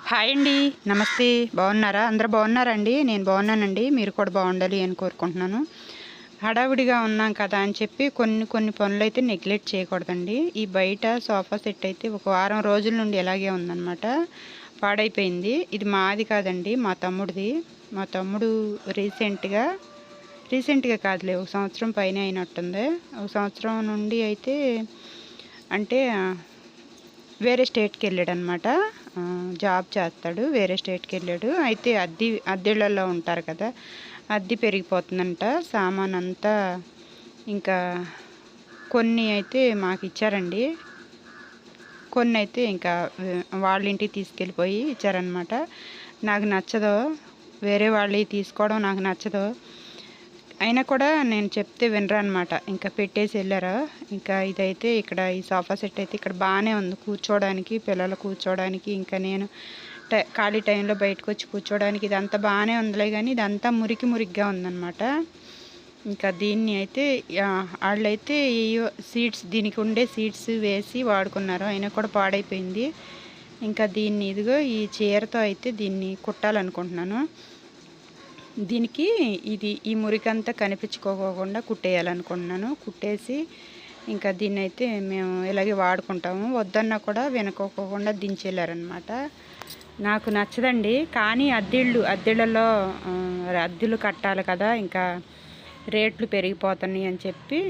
Hi అండి. నమస్తే. బాగున్నారా? అందరూ బాగున్నారండి? నేను బాగున్నానండి. మీరు కూడా బాగుండాలి అని కోరుకుంటున్నాను. హడావిడిగా ఉన్నాం కదా అని చెప్పి కొన్ని పనులైతే నెగ్లెక్ట్ చేయకూడదండి. ఈ బయట సోఫా సెట్ అయితే ఒక వారం రోజుల నుండి ఇలాగే ఉందన్నమాట. పాడైపోయింది. ఇది మాది కాదండి, మా తమ్ముడిది. మా తమ్ముడు రీసెంట్గా కాదులే, ఒక సంవత్సరం పైన అయినట్టుంది. ఒక సంవత్సరం నుండి అయితే అంటే వేరే స్టేట్కి వెళ్ళాడనమాట. జాబ్ చేస్తాడు, వేరే స్టేట్కి వెళ్ళాడు. అయితే అద్దెళ్ళల్లో ఉంటారు కదా, అద్దె పెరిగిపోతుందంట. సామాన్ అంతా ఇంకా కొన్ని అయితే మాకు ఇచ్చారండి, కొన్ని అయితే ఇంకా వాళ్ళ ఇంటికి తీసుకెళ్ళిపోయి ఇచ్చారనమాట. నాకు నచ్చదు, వేరే వాళ్ళవి తీసుకోవడం నాకు నచ్చదు. అయినా కూడా నేను చెప్తే వినరు అనమాట. ఇంకా పెట్టేసి వెళ్ళారు. ఇంకా ఇదైతే ఇక్కడ ఈ సోఫా సెట్ అయితే ఇక్కడ బాగానే ఉంది కూర్చోవడానికి, పిల్లలు కూర్చోవడానికి. ఇంకా నేను ఖాళీ టైంలో బయటకు వచ్చి కూర్చోవడానికి ఇదంతా బాగానే ఉందిలే, కానీ ఇదంతా మురికిగా ఉందన్నమాట. ఇంకా దీన్ని అయితే వాళ్ళైతే సీట్స్, దీనికి ఉండే సీట్స్ వేసి వాడుకున్నారు, అయినా కూడా పాడైపోయింది. ఇంకా దీన్ని ఇదిగో ఈ చీరతో అయితే దీన్ని కుట్టాలనుకుంటున్నాను. దీనికి ఈ మురికంతా కనిపించుకోకుండా కుట్టేయాలనుకుంటున్నాను. కుట్టేసి ఇంకా దీన్ని అయితే మేము ఇలాగే వాడుకుంటాము. వద్దన్నా కూడా వెనుకోకుండా దించెళ్ళారనమాట. నాకు నచ్చదండి, కానీ అద్దెళ్ళలో అద్దెలు కట్టాలి కదా, ఇంకా రేట్లు పెరిగిపోతున్నాయి అని చెప్పి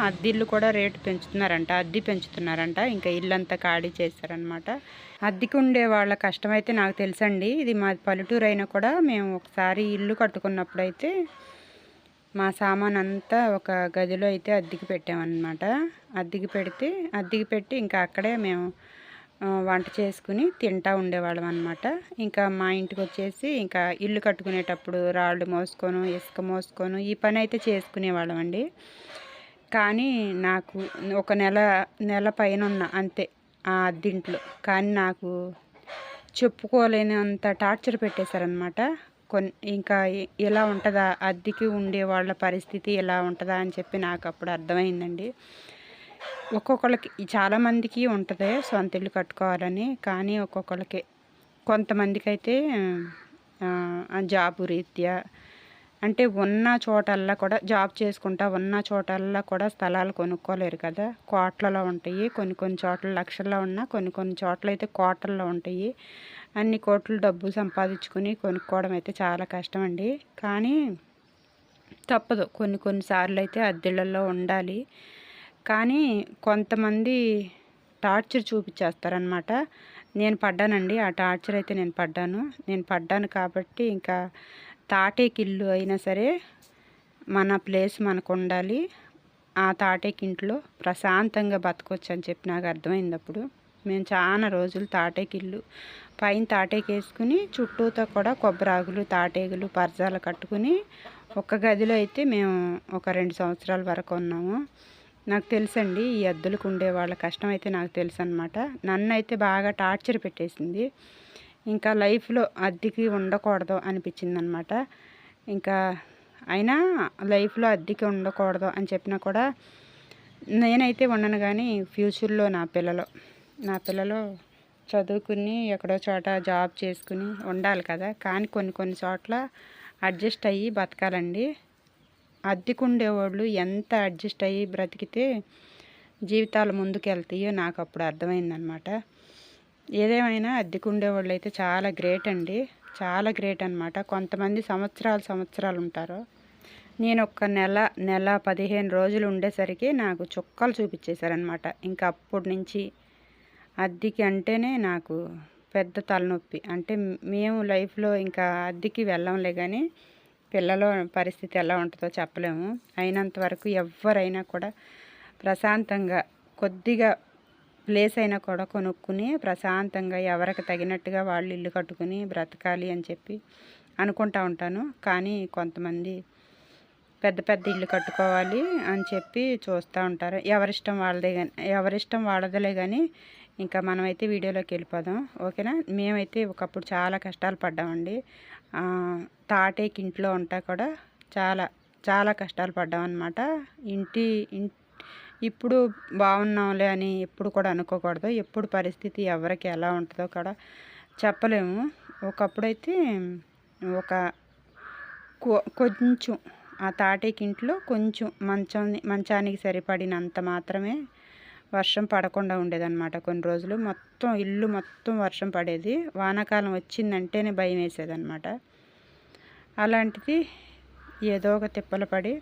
అద్దెళ్ళు కూడా రేటు పెంచుతున్నారంట, అద్దె పెంచుతున్నారంట. ఇంకా ఇల్లంతా ఖాళీ చేస్తారనమాట. అద్దెకు ఉండే వాళ్ళ కష్టమైతే నాకు తెలుసండి. ఇది మాది పల్లెటూరు అయినా కూడా మేము ఒకసారి ఇల్లు కట్టుకున్నప్పుడైతే మా సామాన్ అంతా ఒక గదిలో అయితే అద్దెకి పెట్టామన్నమాట. అద్దెకి పెట్టి ఇంకా అక్కడే మేము వంట చేసుకుని తింటూ ఉండేవాళ్ళం అనమాట. ఇంకా మా ఇంటికి వచ్చేసి ఇంకా ఇల్లు కట్టుకునేటప్పుడు రాళ్ళు మోసుకొని, ఇసుక మోసుకొని ఈ పని అయితే చేసుకునేవాళ్ళం అండి. కానీ నాకు ఒక నెల పైన ఉన్న అంతే ఆ అద్దింట్లో. కానీ నాకు చెప్పుకోలేనంత టార్చర్ పెట్టేశారనమాట. ఇంకా ఎలా ఉంటుందా అద్దెకి ఉండే వాళ్ళ పరిస్థితి, ఎలా ఉంటుందా అని చెప్పి నాకు అప్పుడు అర్థమైందండి. ఒక్కొక్కళ్ళకి చాలామందికి ఉంటుంది సొంత ఇల్లు కట్టుకోవాలని, కానీ ఒక్కొక్కళ్ళకి కొంతమందికి అయితే జాబు రీత్యా అంటే ఉన్న చోటల్లా కూడా జాబ్ చేసుకుంటా ఉన్న చోటల్లా కూడా స్థలాలు కొనుక్కోలేరు కదా. కోట్లలో ఉంటాయి, కొన్ని చోట్ల లక్షల్లో ఉన్న, కొన్ని చోట్ల అయితే కోట్లలో ఉంటాయి. అన్ని కోట్లు డబ్బు సంపాదించుకుని కొనుక్కోవడం అయితే చాలా కష్టం అండి. కానీ తప్పదు, కొన్నిసార్లు అయితే అద్దెళ్ళల్లో ఉండాలి. కానీ కొంతమంది టార్చర్ చూపించేస్తారనమాట. నేను పడ్డానండి, ఆ టార్చర్ అయితే నేను పడ్డాను కాబట్టి ఇంకా తాటేకిల్లు అయినా సరే మన ప్లేస్ మనకు ఉండాలి. ఆ తాటేకింట్లో ప్రశాంతంగా బతకొచ్చు అని చెప్పి నాకు అర్థమైంది అప్పుడు. మేము చాలా రోజులు తాటేకిల్లు పైన తాటేకేసుకుని చుట్టూతో కూడా కొబ్బరాకులు, తాటేగులు, పరజాలు కట్టుకుని ఒక్క గదిలో అయితే మేము ఒక 2 సంవత్సరాల వరకు ఉన్నాము. నాకు తెలుసండి ఈ అద్దెలకు ఉండే వాళ్ళ కష్టం అయితే నాకు తెలుసు అనమాట. నన్ను అయితే బాగా టార్చర్ పెట్టేసింది. ఇంకా లైఫ్లో అద్దెకి ఉండకూడదు అనిపించింది అనమాట. ఇంకా అయినా లైఫ్లో అద్దెకి ఉండకూడదు అని చెప్పినా కూడా నేనైతే ఉండను, కానీ ఫ్యూచర్లో నా పిల్లలు చదువుకుని ఎక్కడో చోట జాబ్ చేసుకుని ఉండాలి కదా. కానీ కొన్ని చోట్ల అడ్జస్ట్ అయ్యి బతకాలండి. అద్దెకు ఉండేవాళ్ళు ఎంత అడ్జస్ట్ అయ్యి బ్రతికితే జీవితాలు ముందుకు వెళ్తాయో నాకు అప్పుడు అర్థమైందనమాట. ఏదేమైనా అద్దెకు ఉండేవాళ్ళు అయితే చాలా గ్రేట్ అండి, చాలా గ్రేట్ అనమాట. కొంతమంది సంవత్సరాలు ఉంటారు. నేను ఒక నెల 15 రోజులు ఉండేసరికి నాకు చుక్కలు చూపించేశారనమాట. ఇంకా అప్పటి నుంచి అద్దెకి అంటేనే నాకు పెద్ద తలనొప్పి. అంటే మేము లైఫ్లో ఇంకా అద్దెకి వెళ్ళంలే, కానీ పిల్లల పరిస్థితి ఎలా ఉంటుందో చెప్పలేము. అయినంత వరకు ఎవరైనా కూడా ప్రశాంతంగా కొద్దిగా ప్లేస్ అయినా కూడా కొనుక్కుని ప్రశాంతంగా ఎవరికి తగినట్టుగా వాళ్ళు ఇల్లు కట్టుకుని బ్రతకాలి అని చెప్పి అనుకుంటూ ఉంటాను. కానీ కొంతమంది పెద్ద ఇల్లు కట్టుకోవాలి అని చెప్పి చూస్తూ ఉంటారు. ఎవరిష్టం వాళ్ళదేలే. కానీ ఇంకా మనమైతే వీడియోలోకి వెళ్ళిపోదాం, ఓకేనా. మేమైతే ఒకప్పుడు చాలా కష్టాలు పడ్డామండి. తాటేకి ఇంట్లో ఉంటా కూడా చాలా కష్టాలు పడ్డాం అనమాట. ఇప్పుడు బాగున్నాంలే అని ఎప్పుడు కూడా అనుకోకూడదు. ఎప్పుడు పరిస్థితి ఎవరికి ఎలా ఉంటుందో కూడా చెప్పలేము. ఒకప్పుడైతే ఒక కొంచెం ఆ తాటేకింట్లో కొంచెం మంచానికి సరిపడినంత మాత్రమే వర్షం పడకుండా ఉండేదన్నమాట. కొన్ని రోజులు మొత్తం ఇల్లు మొత్తం వర్షం పడేది. వానాకాలం వచ్చిందంటేనే భయం వేసేదన్నమాట. అలాంటిది ఏదో ఒక తిప్పలు పడి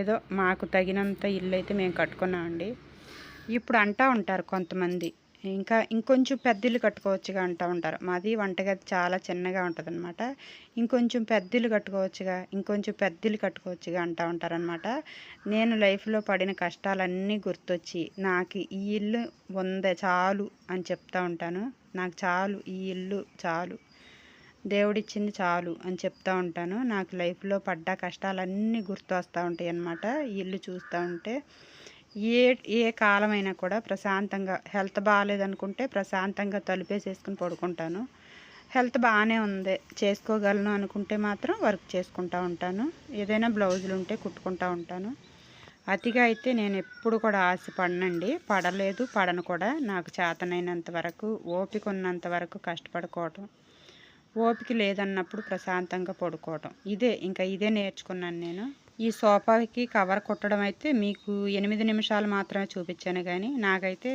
ఏదో మాకు తగినంత ఇల్లు అయితే మేము కట్టుకున్నామండి. ఇప్పుడు అంటూ ఉంటారు కొంతమంది, ఇంకొంచెం పెద్ద ఇల్లు కట్టుకోవచ్చుగా అంటూ ఉంటారు. మాది వంటగది చాలా చిన్నగా ఉంటుందన్నమాట. ఇంకొంచెం పెద్ద ఇల్లు కట్టుకోవచ్చుగా, ఇంకొంచెం పెద్ద ఇల్లు కట్టుకోవచ్చుగా అంటూ ఉంటారనమాట. నేను లైఫ్లో పడిన కష్టాలన్నీ గుర్తొచ్చి నాకు ఈ ఇల్లు ఉందే చాలు అని చెప్తూ ఉంటాను. నాకు చాలు, ఈ ఇల్లు చాలు, దేవుడిచ్చింది చాలు అని చెప్తూ ఉంటాను. నాకు లైఫ్లో పడ్డ కష్టాలన్నీ గుర్తు వస్తూ ఉంటాయి అన్నమాట ఈ ఇల్లు చూస్తూ ఉంటే. ఏ కాలమైనా కూడా ప్రశాంతంగా, హెల్త్ బాగాలేదనుకుంటే ప్రశాంతంగా తలుపేసేసుకుని పడుకుంటాను. హెల్త్ బాగానే ఉంది, చేసుకోగలను అనుకుంటే మాత్రం వర్క్ చేసుకుంటూ ఉంటాను. ఏదైనా బ్లౌజులు ఉంటే కుట్టుకుంటూ ఉంటాను. అతిగా అయితే నేను ఎప్పుడు కూడా ఆశపడనండి, పడలేదు, పడను కూడా. నాకు చేతనైనంత వరకు, ఓపిక ఉన్నంత వరకు కష్టపడుకోవటం, ఓపిక లేదన్నప్పుడు ప్రశాంతంగా పడుకోవటం, ఇదే నేర్చుకున్నాను నేను. ఈ సోఫాకి కవర్ కుట్టడం అయితే మీకు 8 నిమిషాలు మాత్రమే చూపించాను, కానీ నాకైతే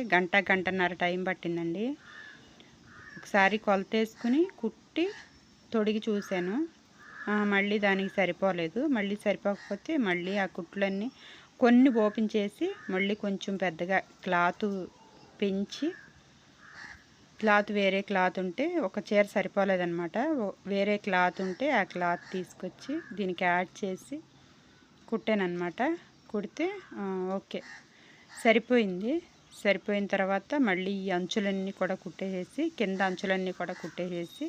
గంటన్నర టైం పట్టిందండి. ఒకసారి కొలతేసుకుని కుట్టి తొడిగి చూశాను, మళ్ళీ దానికి సరిపోలేదు. మళ్ళీ సరిపోకపోతే మళ్ళీ ఆ కుట్లన్నీ కొన్ని ఓపెన్ చేసి మళ్ళీ కొంచెం పెద్దగా క్లాత్ పెంచి, క్లాత్ వేరే క్లాత్ ఉంటే, ఒక చీర సరిపోలేదన్నమాట, వేరే క్లాత్ ఉంటే ఆ క్లాత్ తీసుకొచ్చి దీనికి యాడ్ చేసి కుట్టానన్నమాట. కుడితే ఓకే సరిపోయింది. సరిపోయిన తర్వాత మళ్ళీ ఈ అంచులన్నీ కూడా కుట్టేసేసి, కింద అంచులన్నీ కూడా కుట్టేసేసి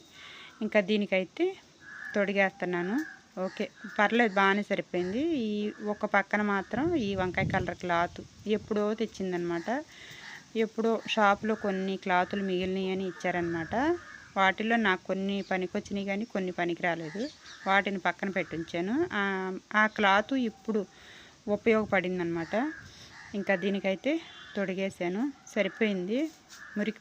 ఇంకా దీనికైతే తొడిగేస్తున్నాను. ఓకే పర్లేదు, బాగానే సరిపోయింది. ఈ ఒక పక్కన మాత్రం ఈ వంకాయ కలర్ క్లాత్ ఎప్పుడో తెచ్చిందనమాట. ఎప్పుడో షాప్లో కొన్ని క్లాతులు మిగిలినాయి అని ఇచ్చారనమాట. వాటిల్లో నాకు కొన్ని పనికొచ్చినాయి కానీ కొన్ని పనికి రాలేదు. వాటిని పక్కన పెట్టించాను. ఆ క్లాత్ ఇప్పుడు ఉపయోగపడిందనమాట. ఇంకా దీనికైతే తొడిగేసాను, సరిపోయింది.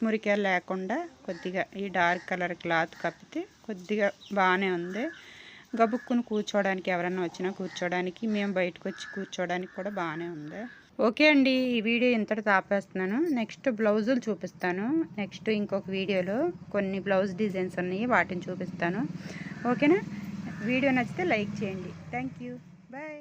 మురికిగా లేకుండా కొద్దిగా ఈ డార్క్ కలర్ క్లాత్ కప్పితే కొద్దిగా బాగానే ఉంది. గబుక్కుని కూర్చోవడానికి, ఎవరైనా వచ్చినా కూర్చోవడానికి, మేము బయటకు వచ్చి కూర్చోవడానికి కూడా బాగానే ఉంది. ఓకే అండి, ఈ వీడియో ఇంతటితో ఆపేస్తున్నాను. నెక్స్ట్ బ్లౌజులు చూపిస్తాను. నెక్స్ట్ ఇంకొక వీడియోలో కొన్ని బ్లౌజ్ డిజైన్స్ ఉన్నాయి, వాటిని చూపిస్తాను. ఓకేనా? వీడియో నచ్చితే లైక్ చేయండి. Thank you, bye.